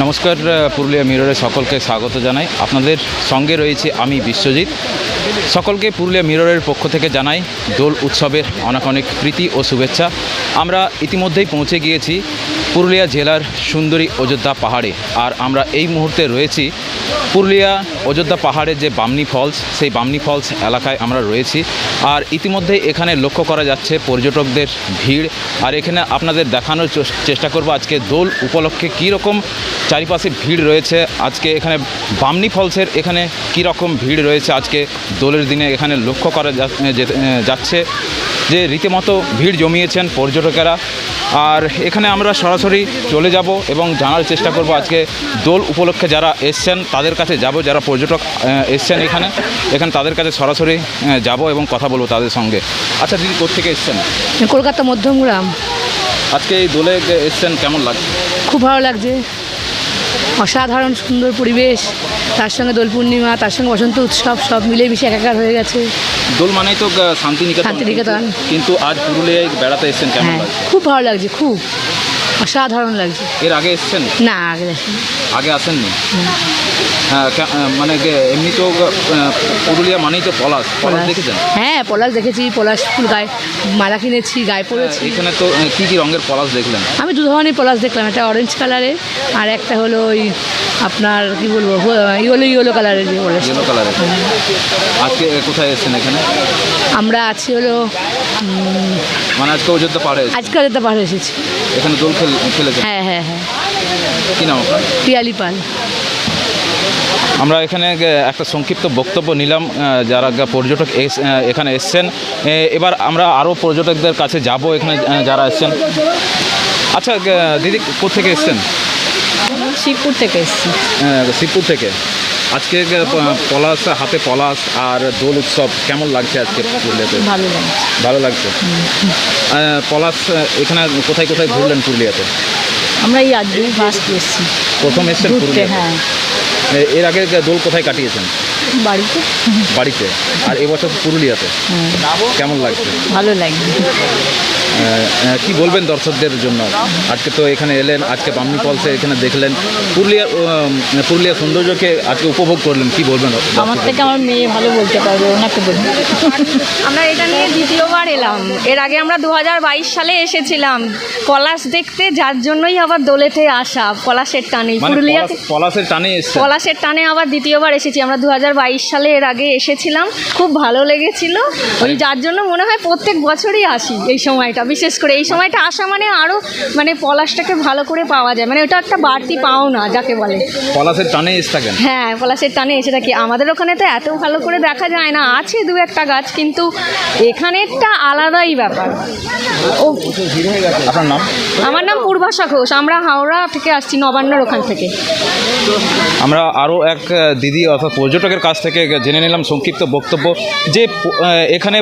নমস্কার, পুরুলিয়া মিররে সকলকে স্বাগত জানাই। আপনাদের সঙ্গে রয়েছে আমি বিশ্বজিৎ। সকলকে পুরুলিয়া মিররের পক্ষ থেকে জানাই দোল উৎসবের অনেক অনেক প্রীতি ও শুভেচ্ছা। আমরা ইতিমধ্যেই পৌঁছে গিয়েছি পুরুলিয়া জেলার সুন্দরী অযোধ্যা পাহাড়ে, আর আমরা এই মুহূর্তে রয়েছি পুরুলিয়া অযোধ্যা পাহাড়ের যে বামনি ফলস, সেই বামনি ফলস এলাকায় আমরা রয়েছি। আর ইতিমধ্যেই এখানে লক্ষ্য করা যাচ্ছে পর্যটকদের ভিড়, আর এখানে আপনাদের দেখানোর চেষ্টা করব আজকে দোল উপলক্ষে কী রকম চারিপাশে ভিড় রয়েছে। আজকে এখানে বামনি ফলসের এখানে কী রকম ভিড় রয়েছে আজকে দোলের দিনে এখানে লক্ষ্য করা যাচ্ছে যে রীতিমতো ভিড় জমিয়েছেন পর্যটকেরা। আর এখানে আমরা সরাসরি চলে যাব এবং জানার চেষ্টা করব আজকে দোল উপলক্ষে যারা এসছেন তাদের কাছে যাব, যারা পর্যটক এসছেন এখানে তাদের কাছে সরাসরি যাব এবং কথা বলবো তাদের সঙ্গে। আচ্ছা দিদি, কোত্থেকে এসছেন? কলকাতা মধ্যমগ্রাম। আজকে এই দোলে এসছেন, কেমন লাগছে? খুব ভালো লাগছে, অসাধারণ সুন্দর পরিবেশ, তার সঙ্গে দোল পূর্ণিমা, তার সঙ্গে বসন্ত উৎসব, সব মিলে মিশে একাকার হয়ে গেছে। দোল মানেই তো শান্তিনিকেতন, কিন্তু আজ পুরুলিয়ায় বেড়াতে এসছেন, কেমন লাগছে? খুব ভালো লাগছে, খুব অসাধারণ লাগছে। এর আগে এসছেন? না, আগে আসেননি। হ্যাঁ, মানে এমনি তো পুরুলিয়া মানেই তো পলাশ দেখেছেন? হ্যাঁ, পলাশ দেখেছি, পলাশ ফুল গায়ে মালা কিনেছি, গায়ে পড়েছি। এখানে তো কী কী রঙের পলাশ দেখলেন? আমি দু ধরনের পলাশ দেখলাম, একটা অরেঞ্জ কালারের আর একটা হলো ওই আপনার কী বলবো ইয়েলো কালারের যে পলাশ। ইয়েলো কালারের। আজকে কোথায় এসছেন এখানে? আমরা আছি হলো মানে আজকে অযোধ্যা পাহাড়ে? আজকে অযোধ্যা পাহাড়ে এসেছি। এখানে দোল খেলেছেন? হ্যাঁ হ্যাঁ হ্যাঁ। কী নাম আপনার? পিয়ালি পাল। আমরা এখানে একটা সংক্ষিপ্ত বক্তব্য নিলাম যারা পর্যটক এখানে এসছেন। এবার আমরা আরও পর্যটকদের কাছে যাব এখানে যারা এসছেন। আচ্ছা দিদি, কোত্থেকে এসছেন? শিবপুর থেকে এসেছি। শিবপুর থেকে। আজকে পলাশ, হাতে পলাশ আর দোল উৎসব কেমন লাগছে আজকে পুরুলিয়াতে? ভালো লাগছে। ভালো লাগছে। পলাশ এখানে কোথায় কোথায় ঘুরলেন পুরুলিয়াতে? আমরা এই আজকেই ফার্স্ট এসেছি। প্রথম এসছেন পুরুলিয়াতে? হ্যাঁ। এর আগে দোল কোথায় কাটিয়েছেন? বাড়িতে। বাড়িতে। আর এবছর পুরুলিয়াতে কেমন লাগছে? ভালো লাগছে। কি বলবেন দর্শকদের জন্য? আজকে তো এখানে এলেন, আজকে বামনি ফলসে এখানে দেখলেন, পুরুলিয়া সৌন্দর্যকে আজকে উপভোগ করলেন, কি বলবেন? আমার থেকে আমার মেয়ে ভালো বলতে পারবে, ওনাকে বলবেন। আমরা এটা নিয়ে দ্বিতীয়বার এলাম। এর আগে আমরা 2022 সালে এসেছিলাম পলাশ দেখতে, যার জন্যই আবার দোলেতে আসা, পলাশের টানে। পুরুলিয়াতে পলাশের টানে এসেছে? পলাশের টানে আবার দ্বিতীয়বার এসেছি। আমরা 2022 সালে এর আগে এসেছিলাম, খুব ভালো লেগেছিল। ওই যার জন্য মনে হয় প্রত্যেক বছরই আসি এই সময়টা, বিশেষ করে এই সময়টা আসা মানে আরও মানে পলাশটাকে ভালো করে পাওয়া যায়, মানে ওটা একটা বাড়তি পাওনা যাকে বলে। পলাশের টানে এসে থাকেন? হ্যাঁ, পলাশের টানে এসে থাকি। আমাদের ওখানে তো এত ভালো করে দেখা যায় না, আছে দু একটা গাছ, কিন্তু এখানেরটা আলাদাই ব্যাপার। ও, আপনার নাম? আমার নাম পূর্বাশা ঘোষ। আমরা হাওড়া থেকে আসছি, নবান্নর ওখান থেকে। আমরা আরও এক দিদি অর্থাৎ পর্যটকের কাছ থেকে জেনে নিলাম সংক্ষিপ্ত বক্তব্য যে এখানে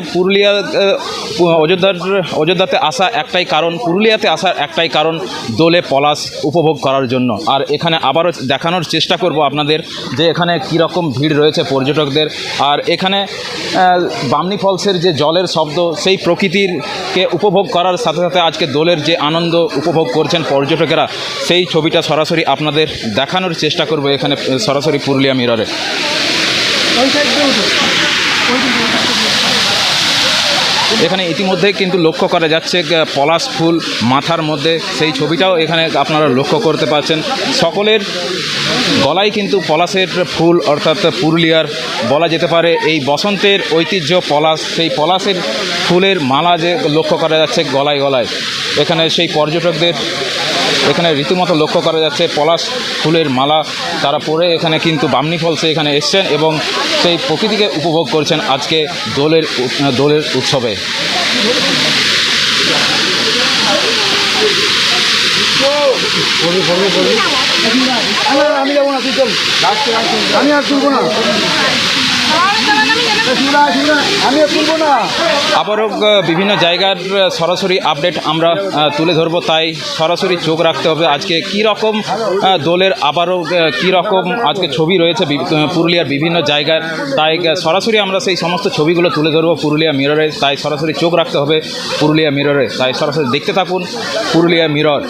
অযোধ্যাতে আসা একটাই কারণ, পুরুলিয়াতে আসার একটাই কারণ দোলে পলাশ উপভোগ করার জন্য। আর এখানে আবারও দেখানোর চেষ্টা করব আপনাদের যে এখানে কীরকম ভিড় রয়েছে পর্যটকদের। আর এখানে বামনি ফলসের যে জলের শব্দ, সেই প্রকৃতিরকে উপভোগ করার সাথে সাথে আজকে দোলের যে আনন্দ উপভোগ করছেন পর্যটকেরা, সেই ছবিটা সরাসরি আপনাদের দেখানোর চেষ্টা করব এখানে সরাসরি পুরুলিয়া মিররে। এখানে ইতিমধ্যে কিন্তু লক্ষ্য করা যাচ্ছে পলাশ ফুল মাথার মধ্যে, সেই ছবিটাও এখানে আপনারা লক্ষ্য করতে পারছেন। সকলের গলায় কিন্তু পলাশের ফুল, অর্থাৎ পুরুলিয়ার বলা যেতে পারে এই বসন্তের ঐতিহ্য পলাশ, সেই পলাশের ফুলের মালা যে লক্ষ্য করা যাচ্ছে গলায় গলায়। এখানে সেই পর্যটকদের এখানে রীতিমতো লক্ষ্য করা যাচ্ছে পলাশ ফুলের মালা তারা পরে এখানে কিন্তু বামনি ফলসে এখানে এসছেন এবং সেই প্রকৃতিকে উপভোগ করছেন আজকে দোলের উৎসবে। আমি যাবো না, তুই চল। আমি আর তুলবো না। আবারও বিভিন্ন জায়গার সরাসরি আপডেট আমরা তুলে ধরবো, তাই সরাসরি চোখ রাখতে হবে আজকে কী রকম দোলের আবারও কী রকম আজকে ছবি রয়েছে পুরুলিয়ার বিভিন্ন জায়গায়। তাই সরাসরি আমরা সেই সমস্ত ছবিগুলো তুলে ধরবো পুরুলিয়া মিররে, তাই সরাসরি চোখ রাখতে হবে পুরুলিয়া মিররে। তাই সরাসরি দেখতে থাকুন পুরুলিয়া মিরর।